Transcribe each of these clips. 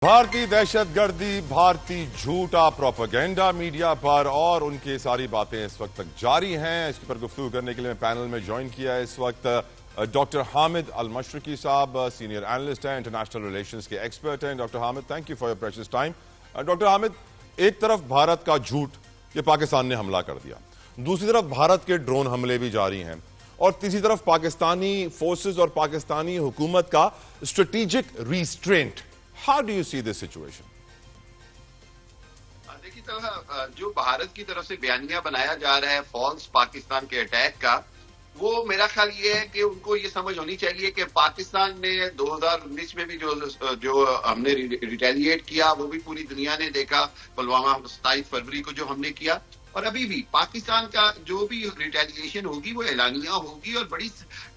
भारतीय दहशतगर्दी, भारतीय झूठा प्रोपेगेंडा मीडिया पर और उनकी सारी बातें इस वक्त तक जारी हैं। इसके पर गुफ्तगू करने के लिए मैं पैनल में ज्वाइन किया है इस वक्त डॉक्टर हामिद अल मशरकी साहब, सीनियर एनालिस्ट हैं, इंटरनेशनल रिलेशंस के एक्सपर्ट हैं। Doctor Hamid, thank you for your precious time. Doctor Hamid, एक तरफ भारत का झूठ कि पाकिस्तान ने हमला कर दिया, दूसरी तरफ भारत के ड्रोन हमले भी जारी हैं और तीसरी तरफ पाकिस्तानी फोर्सेस और पाकिस्तानी हुकूमत का strategic restraint. How do you see this situation? देखिए, जो भारत की तरफ से बयानिया बनाया जा रहा है फॉल्स पाकिस्तान के अटैक का, वो मेरा ख्याल ये है कि उनको ये समझ होनी चाहिए कि पाकिस्तान ने 2019 में भी जो हमने रिटेलिएट किया वो भी पूरी दुनिया ने देखा। पुलवामा 27 फरवरी को जो हमने किया, और अभी भी पाकिस्तान का जो भी रिटेलिएशन होगी वो एलानिया होगी और बड़ी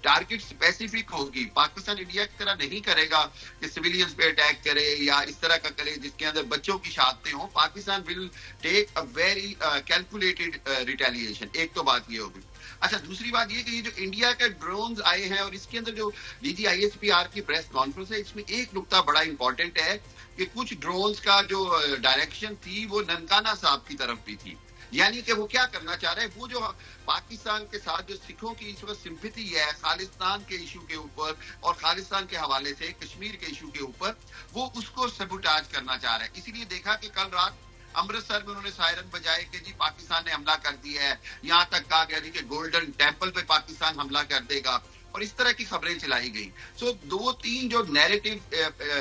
टारगेट स्पेसिफिक होगी। पाकिस्तान इंडिया की तरह नहीं करेगा कि सिविलियंस पे अटैक करे या इस तरह का करे जिसके अंदर बच्चों की शहादतें हों। Pakistan will take a very calculated retaliation. एक तो बात ये होगी। अच्छा, दूसरी बात ये कि ये जो इंडिया के ड्रोन्स आए हैं और इसके अंदर जो DGISPR की प्रेस कॉन्फ्रेंस है, इसमें एक नुकता बड़ा इंपॉर्टेंट है कि कुछ ड्रोन्स का जो डायरेक्शन थी वो ननकाना साहब की तरफ भी थी। यानी कि वो क्या करना चाह रहे हैं, वो जो पाकिस्तान के साथ जो सिखों की इस वक्त सिंपैथी है खालिस्तान के इशू के ऊपर और खालिस्तान के हवाले से कश्मीर के इशू के ऊपर, वो उसको सबूटाज करना चाह रहे हैं। इसीलिए देखा कि कल रात अमृतसर में उन्होंने सायरन बजाए कि जी पाकिस्तान ने हमला कर दिया है। यहाँ तक कहा गया कि गोल्डन टेम्पल पे पाकिस्तान हमला कर देगा और इस तरह की खबरें चलाई गई। सो 2-3 जो नैरेटिव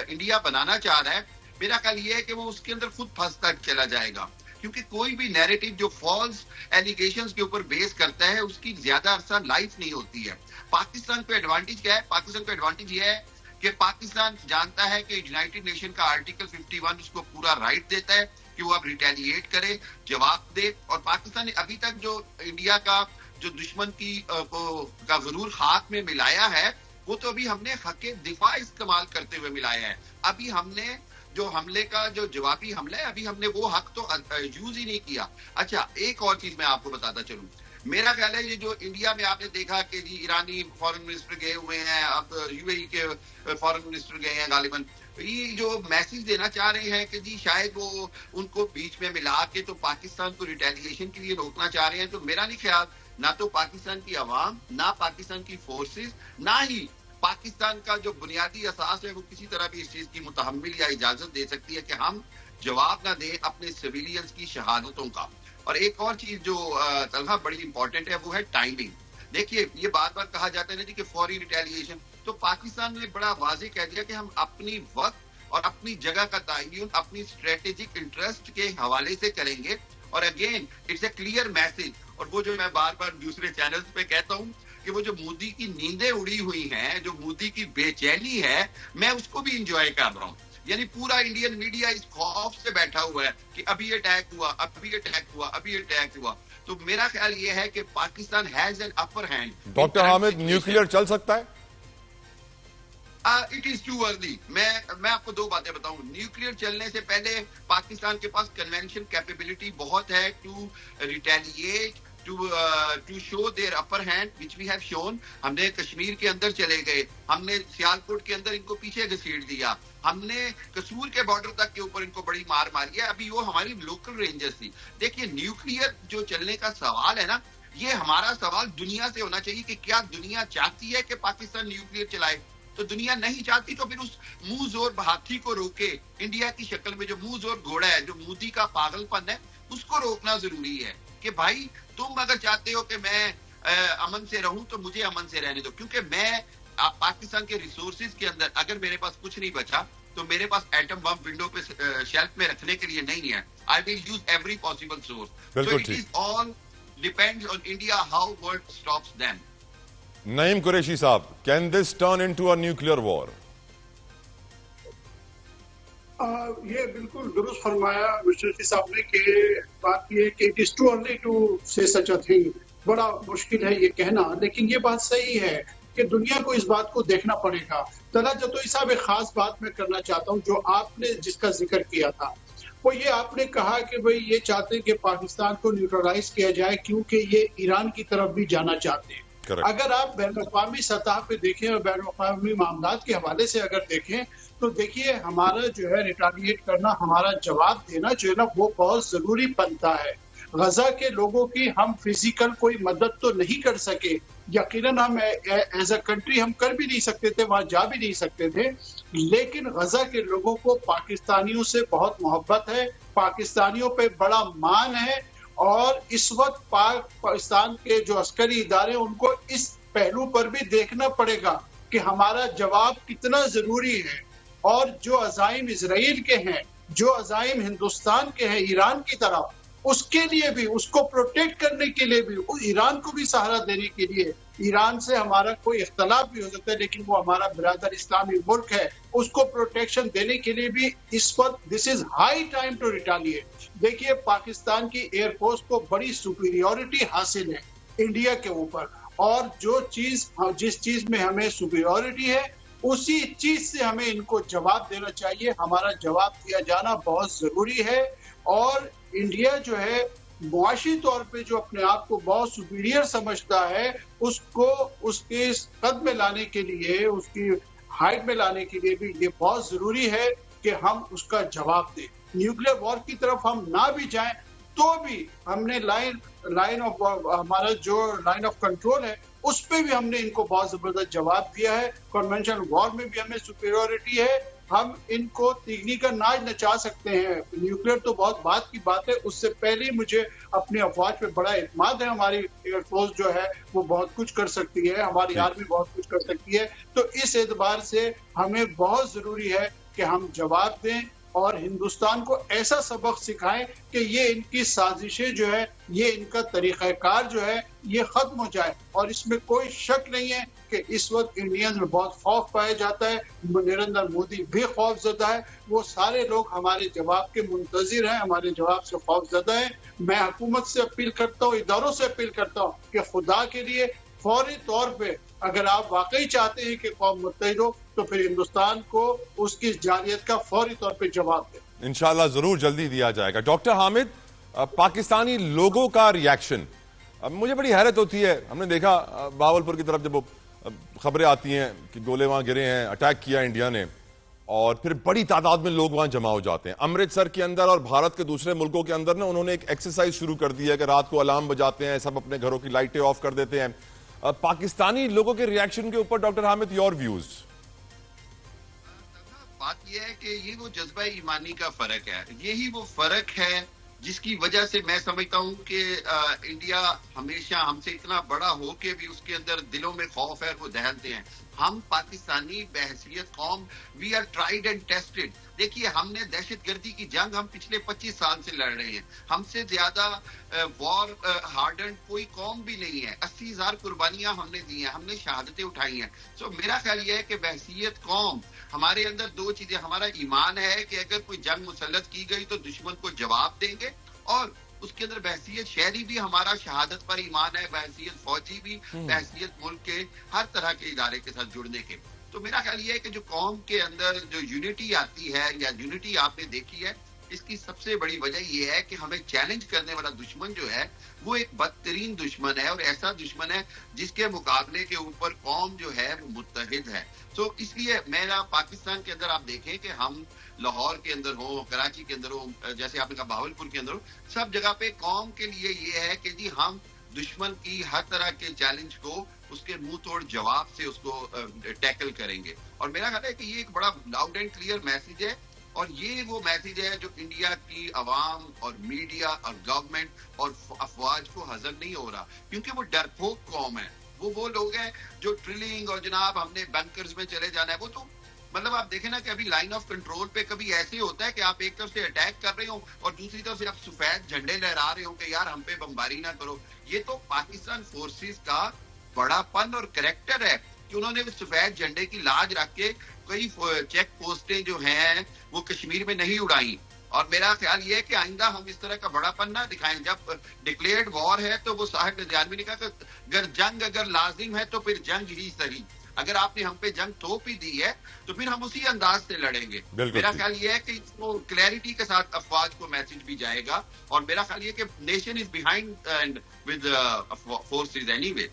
इंडिया बनाना चाह रहा है, मेरा ख्याल ये है कि वो उसके अंदर खुद फंसता चला जाएगा, क्योंकि कोई भी नैरेटिव जो फॉल्स एलिगेशंस के ऊपर बेस करता है उसकी ज्यादा अरसा लाइफ नहीं होती है। पाकिस्तान पे एडवांटेज क्या है? पाकिस्तान पे एडवांटेज ये है कि पाकिस्तान जानता है कि यूनाइटेड नेशन का आर्टिकल 51 उसको पूरा राइट देता है कि वो अब रिटेलिएट करे, जवाब दे। और पाकिस्तान ने अभी तक जो इंडिया का जो दुश्मन का जरूर हाथ में मिलाया है, वो तो अभी हमने हक दिफा इस्तेमाल करते हुए मिलाया है। अभी हमने जो हमले का जो जवाबी हमला है, अभी हमने वो हक तो यूज ही नहीं किया। अच्छा, एक और चीज मैं आपको बताता चलूं। मेरा ख्याल है ये जो इंडिया में आपने देखा कि जी ईरानी फॉरेन मिनिस्टर गए हुए हैं, अब UAE के फॉरेन मिनिस्टर गए हैं गालिबन, ये जो मैसेज देना चाह रहे हैं कि जी शायद वो उनको बीच में मिला के तो पाकिस्तान को रिटेलिएशन के लिए रोकना चाह रहे हैं। तो मेरा नहीं ख्याल ना तो पाकिस्तान की आवाम, ना पाकिस्तान की फोर्सेस, ना ही पाकिस्तान का जो बुनियादी असास है वो किसी तरह भी इस चीज की मुतहम्मिल या इजाजत दे सकती है कि हम जवाब ना दें अपने सिविलियंस की शहादतों का। और एक और चीज जो तलहा बड़ी इंपॉर्टेंट है वो है टाइमिंग। देखिए, ये बार बार कहा जाता है ना जी कि फौरी रिटेलिएशन, तो पाकिस्तान ने बड़ा वाज़ेह कह दिया कि हम अपनी वक्त और अपनी जगह का तयन अपनी स्ट्रेटेजिक इंटरेस्ट के हवाले से करेंगे। और again it's a clear message. और वो जो मैं बार बार दूसरे चैनल्स पे कहता हूँ कि वो जो मोदी की नींदें उड़ी हुई हैं, जो मोदी की बेचैनी है, मैं उसको भी इंजॉय कर रहा हूँ। यानी पूरा इंडियन मीडिया इस खौफ से बैठा हुआ है कि अभी ये अटैक हुआ, अभी ये अटैक हुआ, अभी ये अटैक हुआ। तो मेरा ख्याल ये है कि Pakistan has an upper hand. Doctor Hamid, nuclear चल सकता है? It is too early. मैं आपको दो बातें बताऊं। न्यूक्लियर चलने से पहले पाकिस्तान के पास कन्वेंशन कैपेबिलिटी बहुत है to retaliate, to show their upper hand which we have shown। हमने कश्मीर के अंदर चले गए, हमने सियालकोट के अंदर इनको पीछे घसीट दिया, हमने कसूर के बॉर्डर तक के ऊपर इनको बड़ी मार मारी है। अभी वो हमारी लोकल रेंजर्स थी। देखिए, न्यूक्लियर जो चलने का सवाल है ना, ये हमारा सवाल दुनिया से होना चाहिए कि क्या दुनिया चाहती है कि पाकिस्तान न्यूक्लियर चलाए। तो दुनिया नहीं चाहती तो फिर उस मुंह जोर हाथी को रोके, इंडिया की शक्ल में जो मुंह जोर घोड़ा है, जो मोदी का पागलपन है, उसको रोकना जरूरी है कि भाई तुम अगर चाहते हो कि मैं अमन से रहूं तो मुझे अमन से रहने दो। क्योंकि मैं पाकिस्तान के रिसोर्सेज के अंदर अगर मेरे पास कुछ नहीं बचा तो मेरे पास एटम बम विंडो पे शेल्फ में रखने के लिए नहीं है। I will use every possible source. So it is all depends on India how world stops them. Naeem Qureshi साहब, can this turn into a nuclear war? ये बिल्कुल दुरुस्त फरमाया मुशर्रफी साहब ने कि बात ये कि it is too early to say such a thing. बड़ा मुश्किल है ये कहना, लेकिन ये बात सही है कि दुनिया को इस बात को देखना पड़ेगा। तला जतोई साहब, एक खास बात मैं करना चाहता हूँ जो आपने जिसका जिक्र किया था, वो ये आपने कहा कि भाई ये चाहते हैं कि पाकिस्तान को न्यूट्रलाइज किया जाए क्योंकि ये ईरान की तरफ भी जाना चाहते हैं। Correct. अगर आप बैनुल-अक़वामी सतह पे देखें और बैनुल-अक़वामी मामलात के हवाले से अगर देखें तो देखिए हमारा जो है रिटालिएट करना, हमारा जवाब देना जो है ना वो बहुत जरूरी बनता है। गजा के लोगों की हम फिजिकल कोई मदद तो नहीं कर सके, यकीनन हम एज अ कंट्री हम कर भी नहीं सकते थे, वहां जा भी नहीं सकते थे, लेकिन गजा के लोगों को पाकिस्तानियों से बहुत मोहब्बत है, पाकिस्तानियों पे बड़ा मान है और इस वक्त पाकिस्तान के जो अस्करी इदारे उनको इस पहलू पर भी देखना पड़ेगा कि हमारा जवाब कितना जरूरी है और जो अज़ाइम इजराइल के हैं, जो अज़ाइम हिंदुस्तान के हैं ईरान की तरफ, उसके लिए भी, उसको प्रोटेक्ट करने के लिए भी, ईरान को भी सहारा देने के लिए, ईरान से हमारा कोई इख्तलाफ भी हो सकता है लेकिन वो हमारा बिरादर इस्लामी मुल्क है, उसको प्रोटेक्शन देने के लिए भी इस वक्त this is high time to retaliate. देखिए पाकिस्तान की एयरफोर्स को बड़ी सुपीरियोरिटी हासिल है इंडिया के ऊपर और जिस चीज में हमें सुपीरियोरिटी है उसी चीज से हमें इनको जवाब देना चाहिए। हमारा जवाब दिया जाना बहुत जरूरी है और इंडिया जो है मुआशी तौर पे जो अपने आप को बहुत सुपीरियर समझता है उसको उसके कद में लाने के लिए, उसकी हाइट में लाने के लिए भी ये बहुत जरूरी है कि हम उसका जवाब दें। न्यूक्लियर वॉर की तरफ हम ना भी जाएं तो भी हमने हमारा जो लाइन ऑफ कंट्रोल है उस पे भी हमने इनको बहुत जबरदस्त जवाब दिया है। कन्वेंशनल वॉर में भी हमें सुपीरियोरिटी है, हम इनको तिगनी का नाच नचा सकते हैं। न्यूक्लियर तो बहुत बात की बात है, उससे पहले मुझे अपनी अफवाज पे बड़ा इत्मीनान है। हमारी एयरफोर्स जो है वो बहुत कुछ कर सकती है, हमारी आर्मी बहुत कुछ कर सकती है, तो इस एतबार से हमें बहुत जरूरी है कि हम जवाब दें और हिंदुस्तान को ऐसा सबक सिखाएं कि ये इनकी साजिशें जो है, ये इनका तरीक़ाकार जो है ये खत्म हो जाए। और इसमें कोई शक नहीं है कि इस वक्त इंडियंस में बहुत खौफ पाया जाता है, नरेंद्र मोदी भी खौफजदा है, वो सारे लोग हमारे जवाब के मुंतजिर हैं, हमारे जवाब से खौफजदा है। मैं हुकूमत से अपील करता हूँ, इदारों से अपील करता हूँ कि खुदा के लिए फौरी तौर पे अगर आप वाकई चाहते हैं कि कौम मुत्तहिद हो तो फिर हिंदुस्तान को उसकी जालियत का फौरी तौर पे जवाब दें। इंशाल्लाह जरूर जल्दी दिया जाएगा। डॉक्टर हामिद, पाकिस्तानी लोगों का रिएक्शन मुझे बड़ी हैरत होती है। हमने देखा बावलपुर की तरफ जब खबरें आती हैं कि गोले वहां गिरे हैं, अटैक किया इंडिया ने, और फिर बड़ी तादाद में लोग वहां जमा हो जाते हैं। अमृतसर के अंदर और भारत के दूसरे मुल्कों के अंदर ना उन्होंने एक एक्सरसाइज शुरू कर दी है कि रात को अलार्म बजाते हैं, सब अपने घरों की लाइटें ऑफ कर देते हैं। पाकिस्तानी लोगों के रिएक्शन के ऊपर डॉक्टर हामिद, योर व्यूज? बात यह है कि ये वो जज्बा ईमानी का फर्क है, यही वो फर्क है जिसकी वजह से मैं समझता हूँ कि इंडिया हमेशा हमसे इतना बड़ा हो के भी उसके अंदर दिलों में खौफ है, वो दहलते हैं। हम पाकिस्तानी बहसीयत कौम, we are tried and tested. देखिए हमने दहशतगर्दी की जंग हम पिछले 25 साल से लड़ रहे हैं, हमसे ज्यादा वॉर हार्डन कोई कौम भी नहीं है। 80,000 कुर्बानियां हमने दी हैं, हमने शहादतें उठाई हैं। सो मेरा ख्याल यह है कि बहसीयत कौम हमारे अंदर दो चीजें, हमारा ईमान है कि अगर कोई जंग मुसल्लत की गई तो दुश्मन को जवाब देंगे, और उसके अंदर बहसीयत शहरी भी हमारा शहादत पर ईमान है, बहसीयत फौजी भी, बहसीयत मुल्क के हर तरह के इदारे के साथ जुड़ने के। तो मेरा ख्याल ये है कि जो कौम के अंदर जो यूनिटी आती है या यूनिटी आपने देखी है, इसकी सबसे बड़ी वजह यह है कि हमें चैलेंज करने वाला दुश्मन जो है वो एक बदतरीन दुश्मन है और ऐसा दुश्मन है जिसके मुकाबले के ऊपर कौम जो है वो मुत्तहिद है। तो इसलिए मेरा पाकिस्तान के अंदर आप देखें कि हम लाहौर के अंदर हो, कराची के अंदर हो, जैसे आपने कहा बावलपुर के अंदर हो, सब जगह पे कौम के लिए ये है कि जी हम दुश्मन की हर तरह के चैलेंज को उसके मुंह तोड़ जवाब से उसको टैकल करेंगे। और मेरा ख्याल है कि ये एक बड़ा लाउड एंड क्लियर मैसेज है, और ये वो मैसेज है जो इंडिया की अवाम और मीडिया और गवर्नमेंट और अफवाज को हजम नहीं हो रहा, क्योंकि वो डरपोक कौम है। वो लोग हैं जो ट्रिलिंग और जनाब हमने बंकर्स में चले जाना है। वो तो मतलब आप देखें ना कि अभी लाइन ऑफ कंट्रोल पे कभी ऐसे होता है कि आप एक तरफ से अटैक कर रहे हो और दूसरी तरफ से आप सफेद झंडे लहरा रहे हो कि यार हम पे बमबारी ना करो। ये तो पाकिस्तान फोर्सेस का बड़ापन और कैरेक्टर है कि उन्होंने सफेद झंडे की लाज रख के कई चेक पोस्टें जो हैं वो कश्मीर में नहीं उड़ाई। और मेरा ख्याल ये है कि आइंदा हम इस तरह का बड़ापन ना दिखाएं। जब डिक्लेयर्ड वॉर है तो वो साहिब निजामी ने कहा कि अगर जंग लाजिम है तो फिर जंग ही सही। अगर आपने हम पे जंग थोप ही दी है तो फिर हम उसी अंदाज से लड़ेंगे। मेरा ख्याल ये है कि इसको क्लैरिटी के साथ अफवाज को मैसेज भी जाएगा, और मेरा ख्याल ये कि nation is behind and with forces anyway.